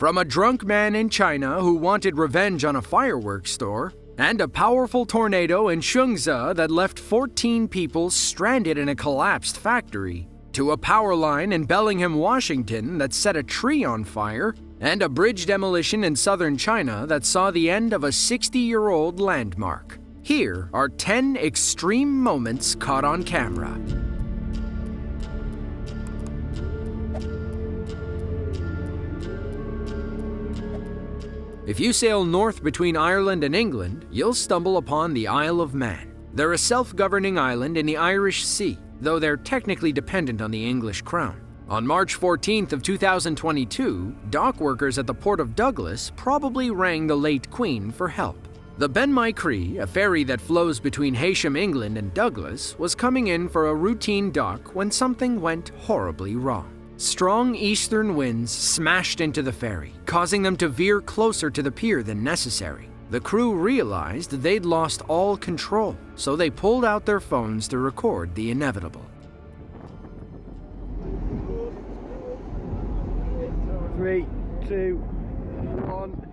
From a drunk man in China who wanted revenge on a fireworks store, and a powerful tornado in Shungzi that left 14 people stranded in a collapsed factory, to a power line in Bellingham, Washington that set a tree on fire, and a bridge demolition in southern China that saw the end of a 60-year-old landmark. Here are 10 extreme moments caught on camera. If you sail north between Ireland and England, you'll stumble upon the Isle of Man. They're a self-governing island in the Irish Sea, though they're technically dependent on the English crown. On March 14th of 2022, dock workers at the port of Douglas probably rang the late Queen for help. The Ben My Chree, a ferry that flows between Heysham, England and Douglas, was coming in for a routine dock when something went horribly wrong. Strong eastern winds smashed into the ferry, causing them to veer closer to the pier than necessary. The crew realized they'd lost all control, so they pulled out their phones to record the inevitable. 3, 2, 1.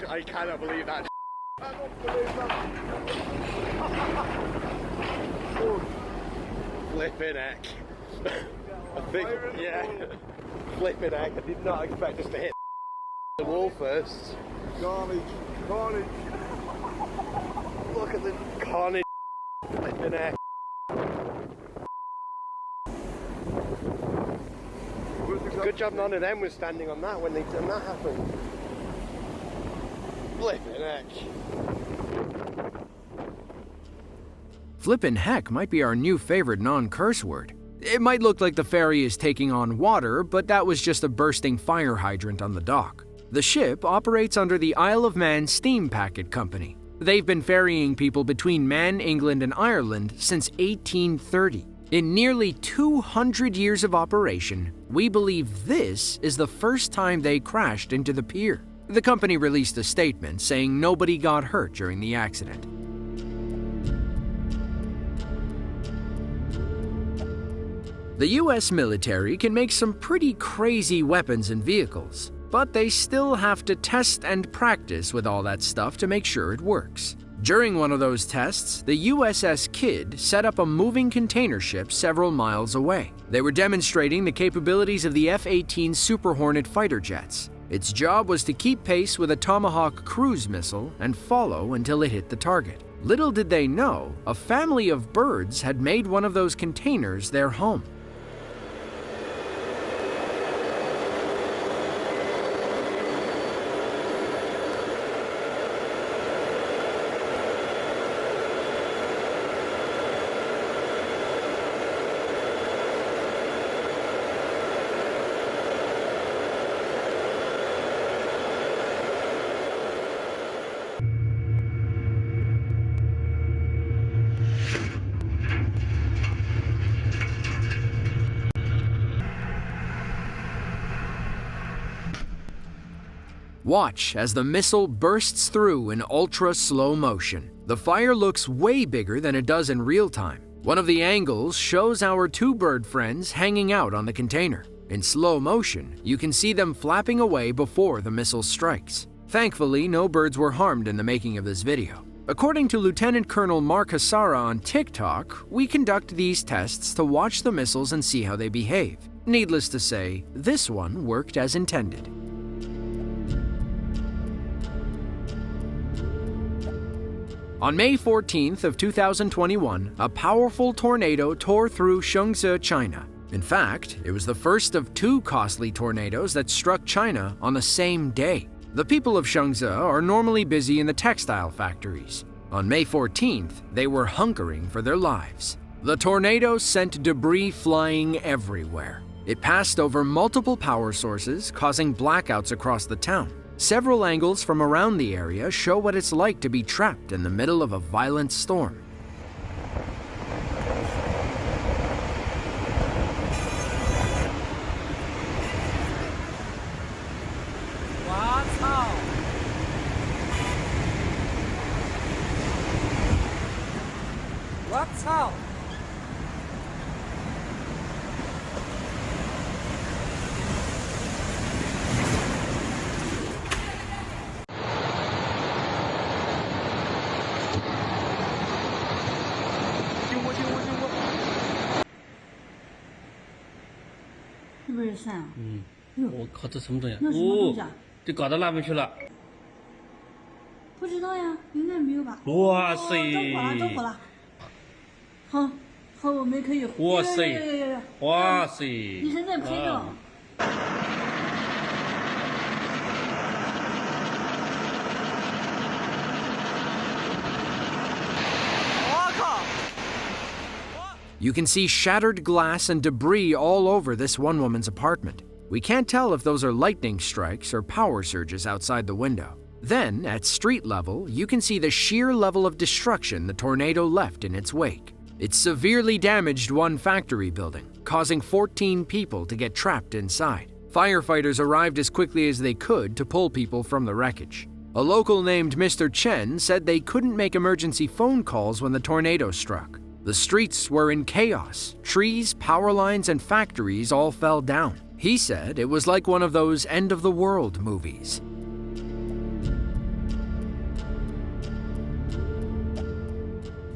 I cannot believe that. I don't believe that. Flipping heck. I think, yeah. Flipping heck. I did not expect us to hit the wall first. Carnage. Carnage. Look at the carnage. Flipping heck. Good job none of them was standing on that when that happened. Flippin' heck. Flippin' heck might be our new favorite non-curse word. It might look like the ferry is taking on water, but that was just a bursting fire hydrant on the dock. The ship operates under the Isle of Man Steam Packet Company. They've been ferrying people between Man, England, and Ireland since 1830. In nearly 200 years of operation, we believe this is the first time they crashed into the pier. The company released a statement saying nobody got hurt during the accident. The US military can make some pretty crazy weapons and vehicles, but they still have to test and practice with all that stuff to make sure it works. During one of those tests, the USS Kidd set up a moving container ship several miles away. They were demonstrating the capabilities of the F-18 Super Hornet fighter jets. Its job was to keep pace with a Tomahawk cruise missile and follow until it hit the target. Little did they know, a family of birds had made one of those containers their home. Watch as the missile bursts through in ultra-slow motion. The fire looks way bigger than it does in real time. One of the angles shows our two bird friends hanging out on the container. In slow motion, you can see them flapping away before the missile strikes. Thankfully, no birds were harmed in the making of this video. According to Lieutenant Colonel Mark Hassara on TikTok, we conduct these tests to watch the missiles and see how they behave. Needless to say, this one worked as intended. On May 14th of 2021, a powerful tornado tore through Shungzi, China. In fact, it was the first of two costly tornadoes that struck China on the same day. The people of Shungzi are normally busy in the textile factories. On May 14th, they were hunkering for their lives. The tornado sent debris flying everywhere. It passed over multiple power sources, causing blackouts across the town. Several angles from around the area show what it's like to be trapped in the middle of a violent storm. 是不是山啊？我靠，这什么东西？那什么东西啊？就搞到那边去了。不知道呀，应该没有吧？哇塞！着火了！好，我们可以。哇塞！哇塞！你现在拍照。You can see shattered glass and debris all over this one woman's apartment. We can't tell if those are lightning strikes or power surges outside the window. Then, at street level, you can see the sheer level of destruction the tornado left in its wake. It severely damaged one factory building, causing 14 people to get trapped inside. Firefighters arrived as quickly as they could to pull people from the wreckage. A local named Mr. Chen said they couldn't make emergency phone calls when the tornado struck. The streets were in chaos. Trees, power lines, and factories all fell down. He said it was like one of those end-of-the-world movies.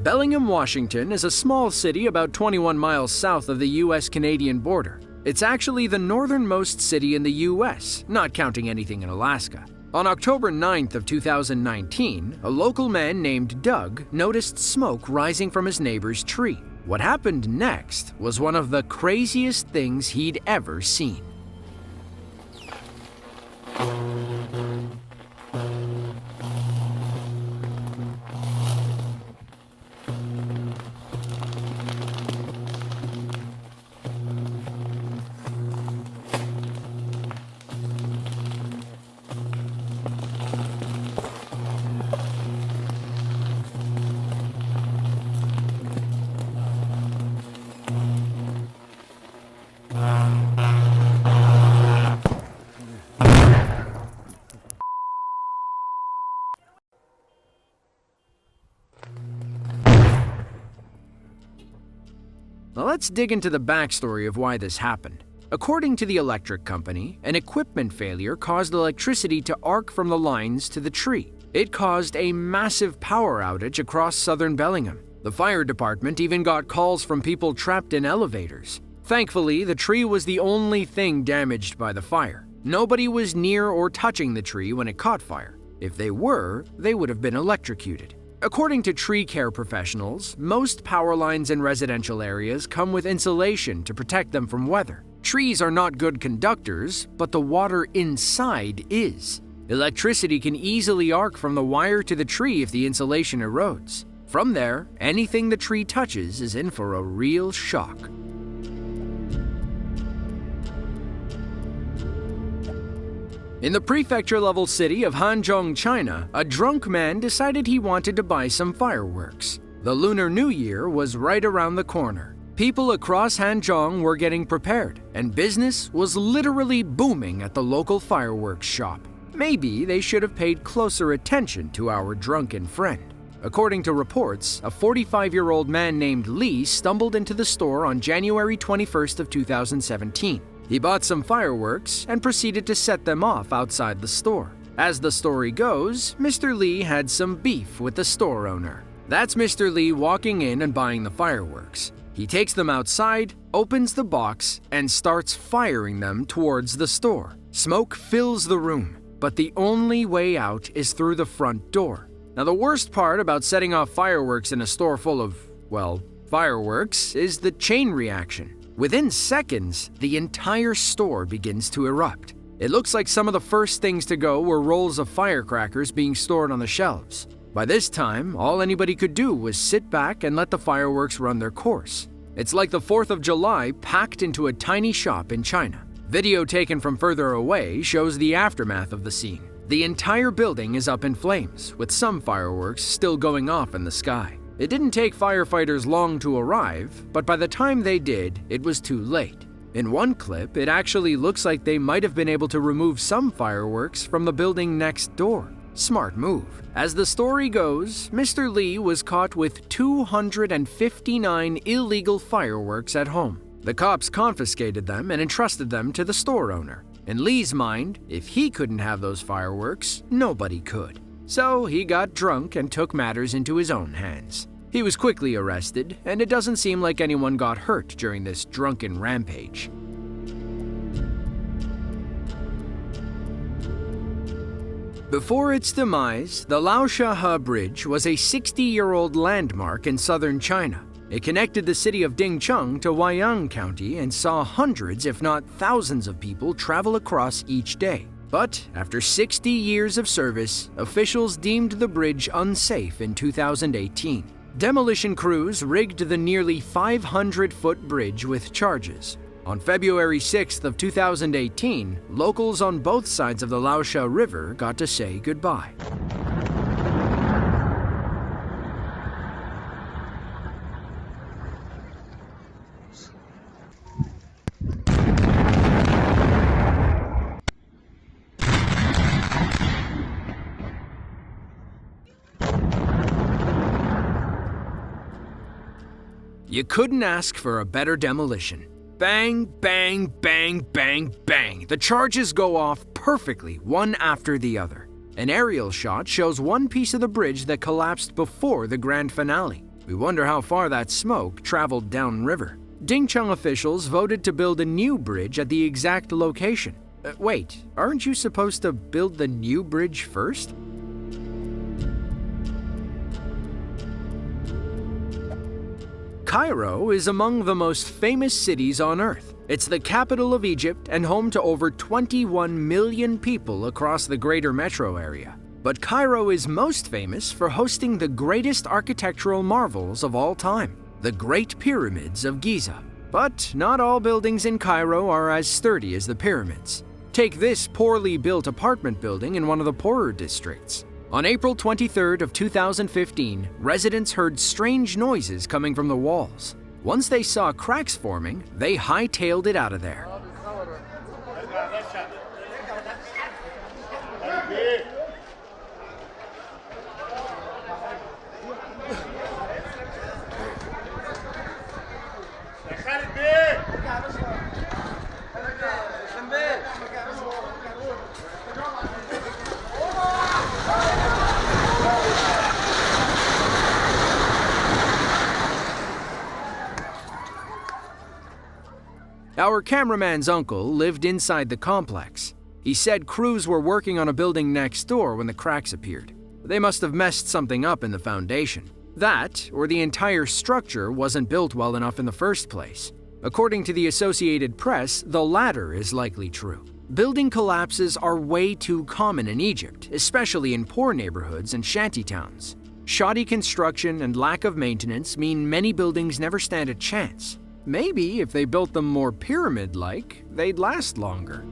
Bellingham, Washington is a small city about 21 miles south of the US-Canadian border. It's actually the northernmost city in the US, not counting anything in Alaska. On October 9th of 2019, a local man named Doug noticed smoke rising from his neighbor's tree. What happened next was one of the craziest things he'd ever seen. Now let's dig into the backstory of why this happened. According to the electric company, an equipment failure caused electricity to arc from the lines to the tree. It caused a massive power outage across southern Bellingham. The fire department even got calls from people trapped in elevators. Thankfully, the tree was the only thing damaged by the fire. Nobody was near or touching the tree when it caught fire. If they were, they would have been electrocuted. According to tree care professionals, most power lines in residential areas come with insulation to protect them from weather. Trees are not good conductors, but the water inside is. Electricity can easily arc from the wire to the tree if the insulation erodes. From there, anything the tree touches is in for a real shock. In the prefecture-level city of Hanzhong, China, a drunk man decided he wanted to buy some fireworks. The Lunar New Year was right around the corner. People across Hanzhong were getting prepared, and business was literally booming at the local fireworks shop. Maybe they should have paid closer attention to our drunken friend. According to reports, a 45-year-old man named Li stumbled into the store on January 21st of 2017. He bought some fireworks and proceeded to set them off outside the store. As the story goes, Mr. Li had some beef with the store owner. That's Mr. Li walking in and buying the fireworks. He takes them outside, opens the box, and starts firing them towards the store. Smoke fills the room, but the only way out is through the front door. Now, the worst part about setting off fireworks in a store full of, well, fireworks is the chain reaction. Within seconds, the entire store begins to erupt. It looks like some of the first things to go were rolls of firecrackers being stored on the shelves. By this time, all anybody could do was sit back and let the fireworks run their course. It's like the 4th of July packed into a tiny shop in China. Video taken from further away shows the aftermath of the scene. The entire building is up in flames, with some fireworks still going off in the sky. It didn't take firefighters long to arrive, but by the time they did, it was too late. In one clip, it actually looks like they might have been able to remove some fireworks from the building next door. Smart move. As the story goes, Mr. Li was caught with 259 illegal fireworks at home. The cops confiscated them and entrusted them to the store owner. In Li's mind, if he couldn't have those fireworks, nobody could. So he got drunk and took matters into his own hands. He was quickly arrested, and it doesn't seem like anyone got hurt during this drunken rampage. Before its demise, the Laosha Bridge was a 60-year-old landmark in southern China. It connected the city of Dingcheng to Huaiyang County and saw hundreds, if not thousands, of people travel across each day. But after 60 years of service, officials deemed the bridge unsafe in 2018. Demolition crews rigged the nearly 500-foot bridge with charges. On February 6th of 2018, locals on both sides of the Laosha River got to say goodbye. You couldn't ask for a better demolition. Bang, bang, bang, bang, bang. The charges go off perfectly, one after the other. An aerial shot shows one piece of the bridge that collapsed before the grand finale. We wonder how far that smoke traveled downriver. Dingcheng officials voted to build a new bridge at the exact location. Wait, aren't you supposed to build the new bridge first? Cairo is among the most famous cities on Earth. It's the capital of Egypt and home to over 21 million people across the greater metro area. But Cairo is most famous for hosting the greatest architectural marvels of all time, the Great Pyramids of Giza. But not all buildings in Cairo are as sturdy as the pyramids. Take this poorly built apartment building in one of the poorer districts. On April 23rd of 2015, residents heard strange noises coming from the walls. Once they saw cracks forming, they hightailed it out of there. Our cameraman's uncle lived inside the complex. He said crews were working on a building next door when the cracks appeared. They must have messed something up in the foundation. That, or the entire structure wasn't built well enough in the first place. According to the Associated Press, the latter is likely true. Building collapses are way too common in Egypt, especially in poor neighborhoods and shantytowns. Shoddy construction and lack of maintenance mean many buildings never stand a chance. Maybe if they built them more pyramid-like, they'd last longer.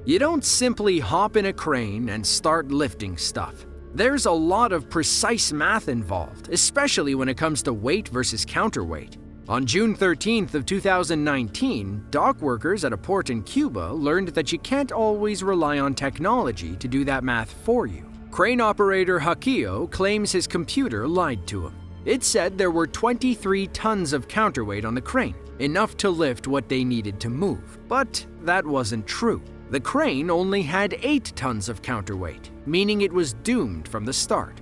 You don't simply hop in a crane and start lifting stuff. There's a lot of precise math involved, especially when it comes to weight versus counterweight. On June 13th of 2019, dock workers at a port in Cuba learned that you can't always rely on technology to do that math for you. Crane operator Hakio claims his computer lied to him. It said there were 23 tons of counterweight on the crane, enough to lift what they needed to move. But that wasn't true. The crane only had 8 tons of counterweight, meaning it was doomed from the start.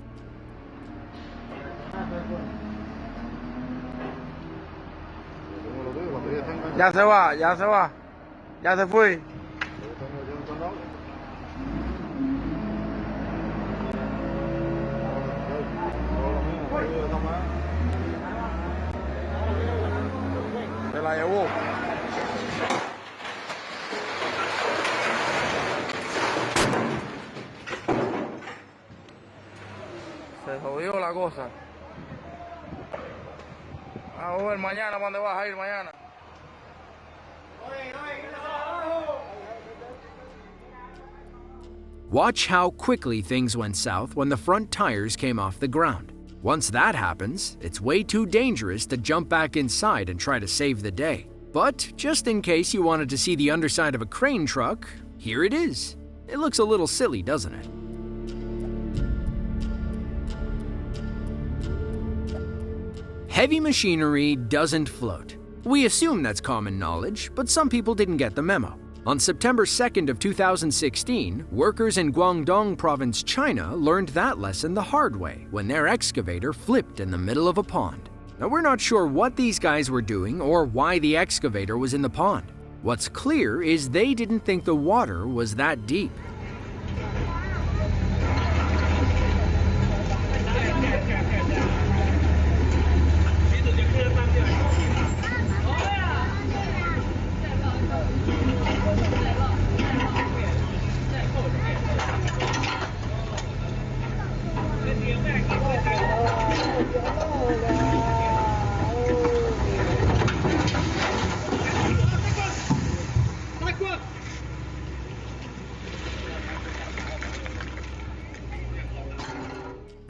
Ya se va, ya se va. Ya se fue. Se la llevó. Se jodió la cosa. A ver mañana, ¿dónde vas a ir mañana? Watch how quickly things went south when the front tires came off the ground. Once that happens, it's way too dangerous to jump back inside and try to save the day. But just in case you wanted to see the underside of a crane truck, here it is. It looks a little silly, doesn't it? Heavy machinery doesn't float. We assume that's common knowledge, but some people didn't get the memo. On September 2nd of 2016, workers in Guangdong province, China learned that lesson the hard way when their excavator flipped in the middle of a pond. Now we're not sure what these guys were doing or why the excavator was in the pond. What's clear is they didn't think the water was that deep.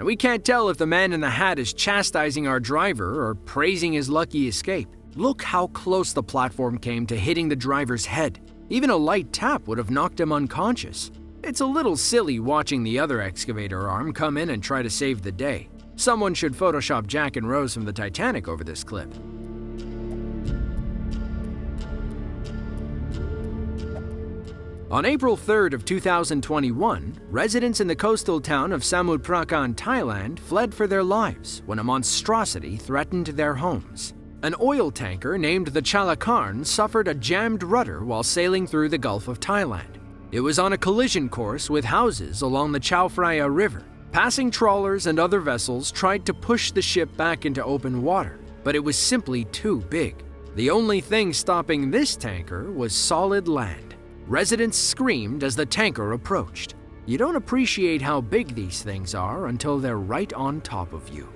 And we can't tell if the man in the hat is chastising our driver or praising his lucky escape. Look how close the platform came to hitting the driver's head. Even a light tap would have knocked him unconscious. It's a little silly watching the other excavator arm come in and try to save the day. Someone should Photoshop Jack and Rose from the Titanic over this clip. On April 3rd of 2021, residents in the coastal town of Samut Prakan, Thailand, fled for their lives when a monstrosity threatened their homes. An oil tanker named the Chalakarn suffered a jammed rudder while sailing through the Gulf of Thailand. It was on a collision course with houses along the Chao Phraya River. Passing trawlers and other vessels tried to push the ship back into open water, but it was simply too big. The only thing stopping this tanker was solid land. Residents screamed as the tanker approached. You don't appreciate how big these things are until they're right on top of you.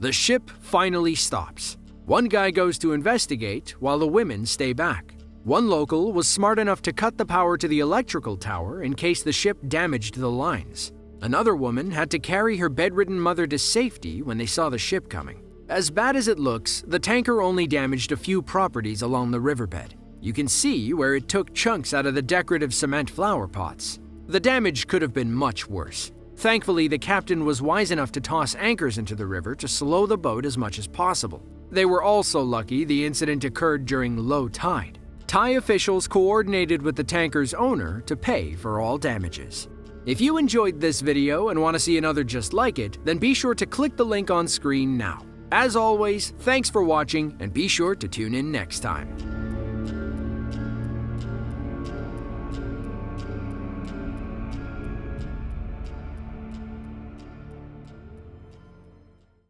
The ship finally stops. One guy goes to investigate while the women stay back. One local was smart enough to cut the power to the electrical tower in case the ship damaged the lines. Another woman had to carry her bedridden mother to safety when they saw the ship coming. As bad as it looks, the tanker only damaged a few properties along the riverbed. You can see where it took chunks out of the decorative cement flower pots. The damage could have been much worse. Thankfully, the captain was wise enough to toss anchors into the river to slow the boat as much as possible. They were also lucky the incident occurred during low tide. Thai officials coordinated with the tanker's owner to pay for all damages. If you enjoyed this video and want to see another just like it, then be sure to click the link on screen now. As always, thanks for watching and be sure to tune in next time.